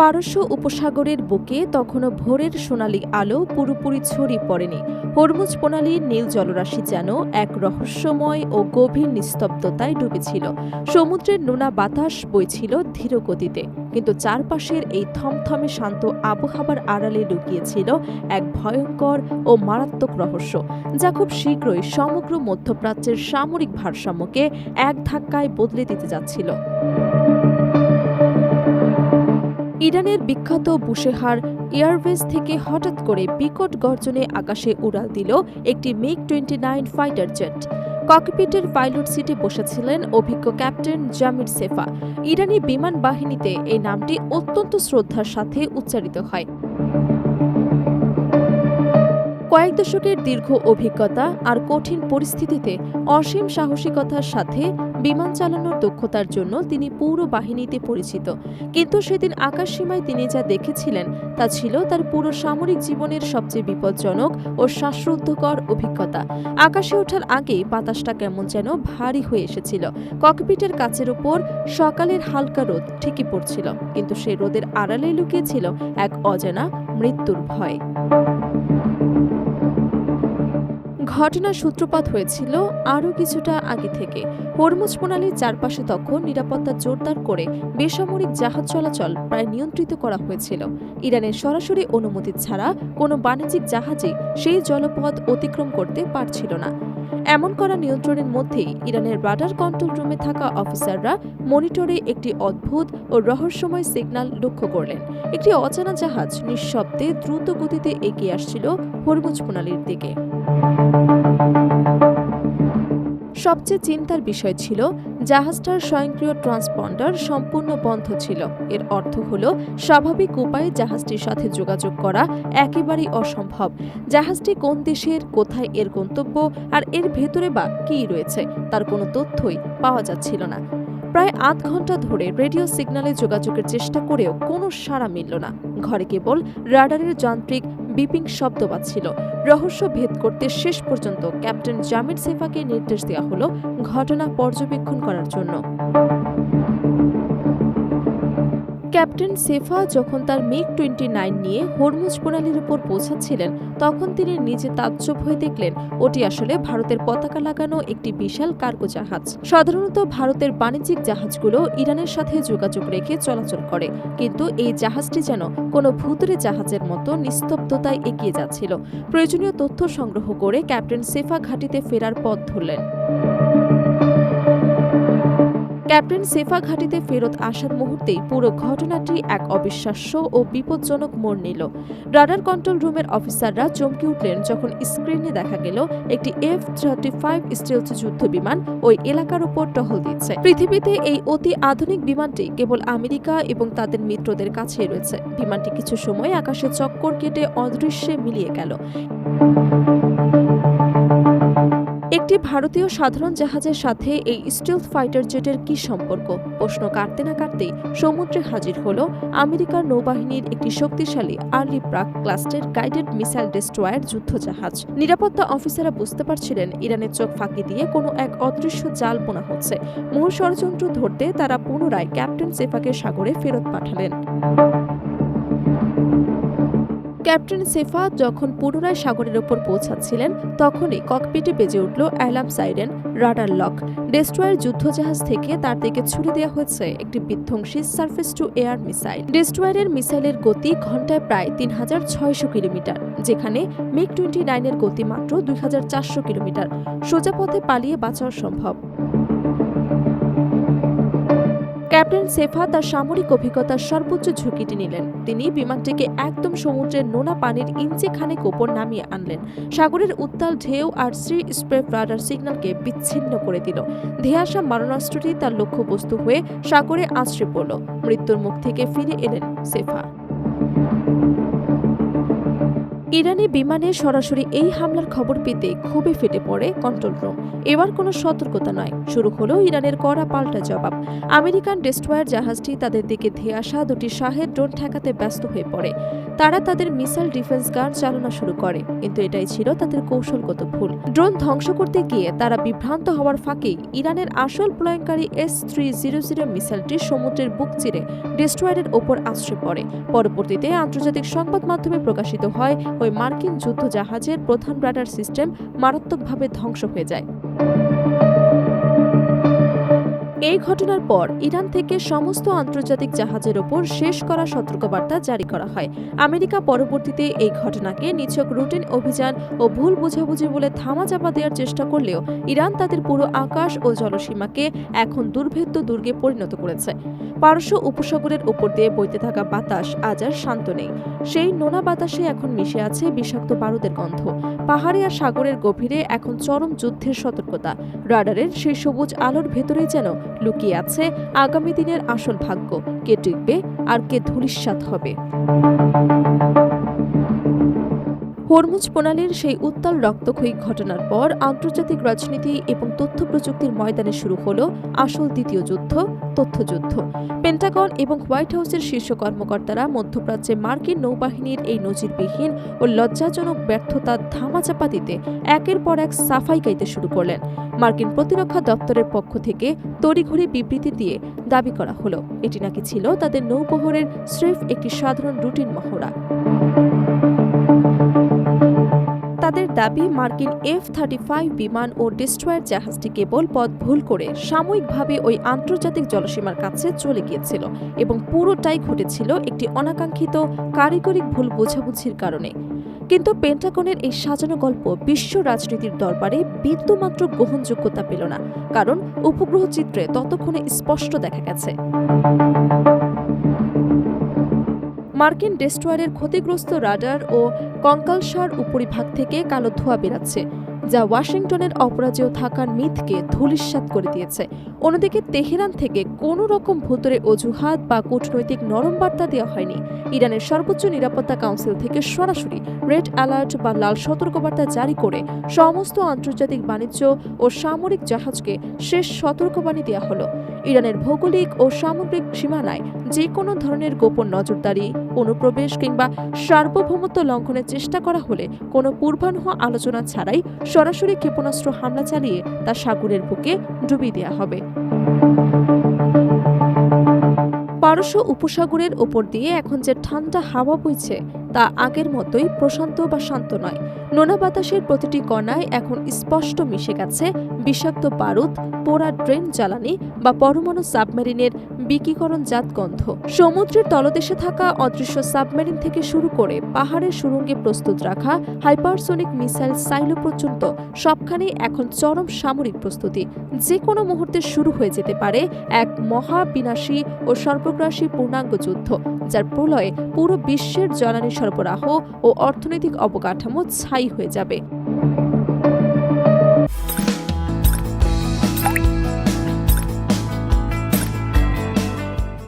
পারস্য উপসাগরের বুকে তখনও ভোরের সোনালি আলো পুরোপুরি ছড়িয়ে পড়েনি। হরমুজ প্রণালীর নীল জলরাশি যেন এক রহস্যময় ও গভীর নিস্তব্ধতায় ডুবেছিল। সমুদ্রের নোনা বাতাস বইছিল ধীর গতিতে, কিন্তু চারপাশের এই থমথমে শান্ত আবহাওয়ার আড়ালে লুকিয়েছিল এক ভয়ঙ্কর ও মারাত্মক রহস্য, যা খুব শীঘ্রই সমগ্র মধ্যপ্রাচ্যের সামরিক ভারসাম্যকে এক ধাক্কায় বদলে দিতে যাচ্ছিল। ইরানের বিখ্যাত বুশেহার এয়ারবেস থেকে হঠাৎ করে বিকট গর্জনে আকাশে উড়াল দিল একটি মিগ-29 ফাইটার জেট। ককপিটের পাইলট সিটে বসেছিলেন অভিজ্ঞ ক্যাপ্টেন জামির সেফা। ইরানি বিমান বাহিনীতে এই নামটি অত্যন্ত শ্রদ্ধার সাথে উচ্চারিত হয়। কয়েক দশকের দীর্ঘ অভিজ্ঞতা আর কঠিন পরিস্থিতিতে অসীম সাহসিকতার সাথে বিমান চালানোর দক্ষতার জন্য তিনি পুরো বাহিনীতে পরিচিত। কিন্তু সেদিন আকাশসীমায় তিনি যা দেখেছিলেন তা ছিল তার পুরো সামরিক জীবনের সবচেয়ে বিপজ্জনক ও শ্বাসরুদ্ধকর অভিজ্ঞতা। আকাশে ওঠার আগেই বাতাসটা কেমন যেন ভারী হয়ে এসেছিল। ককপিটের কাচের ওপর সকালের হালকা রোদ ঠিকই পড়ছিল, কিন্তু সেই রোদের আড়ালে লুকিয়েছিল এক অজানা মৃত্যুর ভয়। ঘটনার সূত্রপাত হয়েছিল আরও কিছুটা আগে থেকে। হরমুজ প্রণালীর চারপাশে তখন নিরাপত্তা জোরদার করে বেসামরিক জাহাজ চলাচল প্রায় নিয়ন্ত্রিত করা হয়েছিল। ইরানের সরাসরি অনুমতি ছাড়া কোনো বাণিজ্যিক জাহাজই সেই জলপথ অতিক্রম করতে পারছিল না। এমন করা নিয়ন্ত্রণের মধ্যেই ইরানের রাডার কন্ট্রোল রুমে থাকা অফিসাররা মনিটরে একটি অদ্ভুত ও রহস্যময় সিগন্যাল লক্ষ্য করলেন। একটি অজানা জাহাজ নিঃশব্দে দ্রুত গতিতে এগিয়ে আসছিল হরমুজ প্রণালীর দিকে। সবচেয়ে চিন্তার বিষয় ছিল জাহাজটার স্বয়ংক্রিয় ট্রান্সপন্ডার সম্পূর্ণ বন্ধ ছিল। এর অর্থ হল স্বাভাবিক উপায়ে জাহাজটির সাথে যোগাযোগ করা একেবারেই অসম্ভব। জাহাজটি কোন দেশের, কোথায় এর গন্তব্য, আর এর ভেতরে বা কী রয়েছে তার কোনো তথ্যই পাওয়া যাচ্ছিল না। প্রায় আধ ঘন্টা ধরে রেডিও সিগন্যালে যোগাযোগের চেষ্টা করেও কোনো সাড়া মিলল না। ঘরে কেবল রাডারের যান্ত্রিক বিপিং শব্দ পাচ্ছিল। রহস্য ভেদ করতে শেষ পর্যন্ত ক্যাপ্টেন জামির সেফাকে নির্দেশ দেওয়া হলো ঘটনা পর্যবেক্ষণ করার জন্য। ক্যাপ্টেন সেফা যখন তার মিগ-29 নিয়ে হরমুজ প্রণালীর উপর পৌঁছাচ্ছিলেন, তখন তিনি নিজে তাজ্জব হয়ে দেখলেন ওটি আসলে ভারতের পতাকা লাগানো একটি বিশাল কার্গো জাহাজ। সাধারণত ভারতের বাণিজ্যিক জাহাজগুলো ইরানের সাথে যোগাযোগ রেখে চলাচল করে, কিন্তু এই জাহাজটি যেন কোনো ভুতুড়ে জাহাজের মতো নিস্তব্ধতায় এগিয়ে যাচ্ছিল। প্রয়োজনীয় তথ্য সংগ্রহ করে ক্যাপ্টেন সেফা ঘাঁটিতে ফেরার পথ ধরলেন। ক্যাপ্টেন সেফা ঘাঁটিতে ফেরত আসার মুহূর্তেই পুরো ঘটনাটি এক অবিশ্বাস্য ও বিপজ্জনক মোড় নিল। রাডার কন্ট্রোল রুমের অফিসাররা চমকে উঠলেন যখন স্ক্রিনে দেখা গেল একটি F-35 স্টেলথ যুদ্ধ বিমান ওই এলাকার উপর টহল দিচ্ছে। পৃথিবীতে এই অতি আধুনিক বিমানটি কেবল আমেরিকা এবং তাদের মিত্রদের কাছেই রয়েছে। বিমানটি কিছু সময় আকাশে চক্কর কেটে অদৃশ্যে মিলিয়ে গেল। একটি ভারতীয় সাধারণ জাহাজের সাথে এই স্টিলথ ফাইটার জেটের কি সম্পর্ক? প্রশ্ন কাটতে না কাটতেই সমুদ্রে হাজির হল আমেরিকার নৌবাহিনীর একটি শক্তিশালী আর্লি প্রাক ক্লাসের গাইডেড মিসাইল ডেস্ট্রয়ার যুদ্ধজাহাজ। নিরাপত্তা অফিসাররা বুঝতে পারছিলেন ইরানের চোখ ফাঁকি দিয়ে কোনো এক অদৃশ্য জাল বোনা হচ্ছে। মূল ষড়যন্ত্র ধরতে তারা পুনরায় ক্যাপ্টেন সেফাকে সাগরে ফেরত পাঠালেন। ক্যাপ্টেন সেফা যখন পুনরায় সাগরের ওপর পৌঁছাচ্ছিলেন, তখনই ককপিটে বেজে উঠল alarm siren, radar lock. Destroyer যুদ্ধজাহাজ থেকে তার দিকে ছুড়ে দেওয়া হয়েছে একটি বিধ্বংসী সার্ফেস টু এয়ার মিসাইল। ডেস্ট্রয়ারের মিসাইলের গতি ঘন্টায় প্রায় 3600 কিলোমিটার, যেখানে মিগ-29 এর গতি মাত্র 2400 কিলোমিটার। সোজা পথে পালিয়ে বাঁচাও সম্ভব। ক্যাপ্টেন সেফা তার সামরিক অভিজ্ঞতার সর্বোচ্চ ঝুঁকিটি নিলেন। তিনি বিমানটিকে একদম সমুদ্রের নোনা পানির ইঞ্চি খানেক ওপর নামিয়ে আনলেন। সাগরের উত্তাল ঢেউ আর সি স্প্রেড রাডার সিগন্যালকে বিচ্ছিন্ন করে দিল। ধেয়ে আসা মারণাস্ত্রটি তার লক্ষ্যবস্তু হয়ে সাগরে আছড়ে পড়ল। মৃত্যুর মুখ থেকে ফিরে এলেন সেফা। ইরানি বিমানে সরাসরি এই হামলার খবর পেতে খুবই ফেটে পড়ে কন্ট্রোল রুম। এবার কোনো সতর্কতা নয়, শুরু হলো ইরানের কড়া পাল্টা জবাব। আমেরিকান ডেস্ট্রয়ার জাহাজটি তাদের দিকে ধেয়ে আসা দুটি শাহেদ ড্রোন ঠেকাতে ব্যস্ত হয়ে পড়ে। তারা তাদের মিসাইল ডিফেন্স গান চালনা শুরু করে, কিন্তু এটাই ছিল তাদের কৌশলগত ভুল। ড্রোন ধ্বংস করতে গিয়ে তারা বিভ্রান্ত হওয়ার ফাঁকেই ইরানের আসল প্রলয়ঙ্কারী S-300 মিসাইলটি সমুদ্রের বুক চিরে ডেস্ট্রয়ারের ওপর আছড়ে পড়ে। পরবর্তীতে আন্তর্জাতিক সংবাদ মাধ্যমে প্রকাশিত হয় ওই মার্কিন যুদ্ধ জাহাজের প্রধান রাডার সিস্টেম মারাত্মকভাবে ধ্বংস হয়ে যায়। এই ঘটনার পর ইরান থেকে সমস্ত আন্তর্জাতিক জাহাজের ওপর শেষ করা সতর্কবার্তা জারি করা হয়। আমেরিকা পরবর্তীতে এই ঘটনাকে নিছক রুটিন অভিযান ও ভুল বোঝাবুঝি বলে ধামাচাপা দেওয়ার চেষ্টা করলেও ইরান তাদের পুরো আকাশ ও জলসীমাকে এখন দুর্ভেদ্য দুর্গে পরিণত করেছে। পারস্য উপসাগরের ওপর দিয়ে বইতে থাকা বাতাস আজ আর শান্ত নেই। সেই নোনা বাতাসে এখন মিশে আছে বিষাক্ত বারুদের গন্ধ। পাহাড়ে আর সাগরের গভীরে এখন চরম যুদ্ধের সতর্কতা। রাডারের সেই সবুজ আলোর ভেতরেই যেন লুকিয়ে আছে আগামী দিনের আসল ভাগ্য। কে টিকবে আর কে ধূলিসাৎ হবে। হরমুজ প্রণালীর সেই উত্তাল রক্তক্ষয়ী ঘটনার পর আন্তর্জাতিক রাজনীতি এবং তথ্য প্রযুক্তির ময়দানে শুরু হলো আসল দ্বিতীয় যুদ্ধ, তথ্যযুদ্ধ। পেন্টাগন এবং হোয়াইট হাউসের শীর্ষ কর্মকর্তারা মধ্যপ্রাচ্যে মার্কিন নৌবাহিনীর এই নজিরবিহীন ও লজ্জাজনক ব্যর্থতা ধামাচাপা দিতে একের পর এক সাফাই গাইতে শুরু করলেন। মার্কিন প্রতিরক্ষা দপ্তরের পক্ষ থেকে তড়িঘড়ি বিবৃতি দিয়ে দাবি করা হলো এটি নাকি ছিল তাদের নৌবহরের স্রেফ একটি সাধারণ রুটিন মহড়া। তাদের দাবি মার্কিন F-35 বিমান ও ডেস্ট্রয়ার জাহাজটি কেবল পথ ভুল করে সাময়িকভাবে ওই আন্তর্জাতিক জলসীমার কাছে চলে গিয়েছিল এবং পুরোটাই ঘটেছিল একটি অনাকাঙ্ক্ষিত কারিগরি ভুল বোঝাবুঝির কারণে। কিন্তু পেন্টাগনের এই সাজানো গল্প বিশ্ব রাজনীতির দরবারে বিন্দুমাত্র গ্রহণযোগ্যতা পেল না, কারণ উপগ্রহ চিত্রে ততক্ষণে স্পষ্ট দেখা গেছে মার্কিন ডেস্ট্রয়ারের ক্ষতিগ্রস্ত রাডার ও কঙ্কালসার উপরিভাগ থেকে কালো ধোঁয়া বেরাচ্ছে, যা ওয়াশিংটনের অপরাজেয় থাকার মিথকে ধূলিসাৎ করে দিয়েছে। অন্যদিকে তেহরান থেকে কোনো রকম ভুতুরে অজুহাত বা কূটনৈতিক নরম বার্তা দেওয়া হয়নি। ইরানের সর্বোচ্চ নিরাপত্তা কাউন্সিল থেকে সরাসরি রেড অ্যালার্ট বা লাল সতর্কবার্তা জারি করে সমস্ত আন্তর্জাতিক বাণিজ্য ও সামরিক জাহাজকে শেষ সতর্কবাণী দেওয়া হলো। ইরানের ভৌগোলিক ও সামগ্রিক সীমানায় যে কোনো ধরনের গোপন নজরদারি, অনুপ্রবেশ কিংবা সার্বভৌমত্ব লঙ্ঘনের চেষ্টা করা হলে কোনো পূর্বানুহ আলোচনা ছাড়াই সরাসরি ক্ষেপণাস্ত্র হামলা চালিয়ে তা সাগরের বুকে ডুবিয়ে দেওয়া হবে। পারস্য উপসাগরের ওপর দিয়ে এখন যে ঠান্ডা হাওয়া বইছে তা আগের মতোই প্রশান্ত বা শান্ত নয়। নোনা বাতাসের প্রতিটি কণায় এখন স্পষ্ট মিশে গেছে বিষাক্ত বারুদ, পোড়া ড্রেন জ্বালানি বা পরমাণু সাবমেরিনের বিকিরণজাত গন্ধ। সমুদ্রের তলদেশে থাকা অদৃশ্য সাবমেরিন থেকে শুরু করে পাহাড়ের সুড়ঙ্গে প্রস্তুত রাখা হাইপারসোনিক মিসাইল সাইলো পর্যন্ত সবখানেই এখন চরম সামরিক প্রস্তুতি। যে কোনো মুহূর্তে শুরু হয়ে যেতে পারে এক মহাবিনাশী ও সর্বগ্রাসী পূর্ণাঙ্গ যুদ্ধ, যার প্রলয়ে পুরো বিশ্বের জ্বালানি সরবরাহ ও অর্থনৈতিক অবকাঠামো ছাই হয়ে যাবে।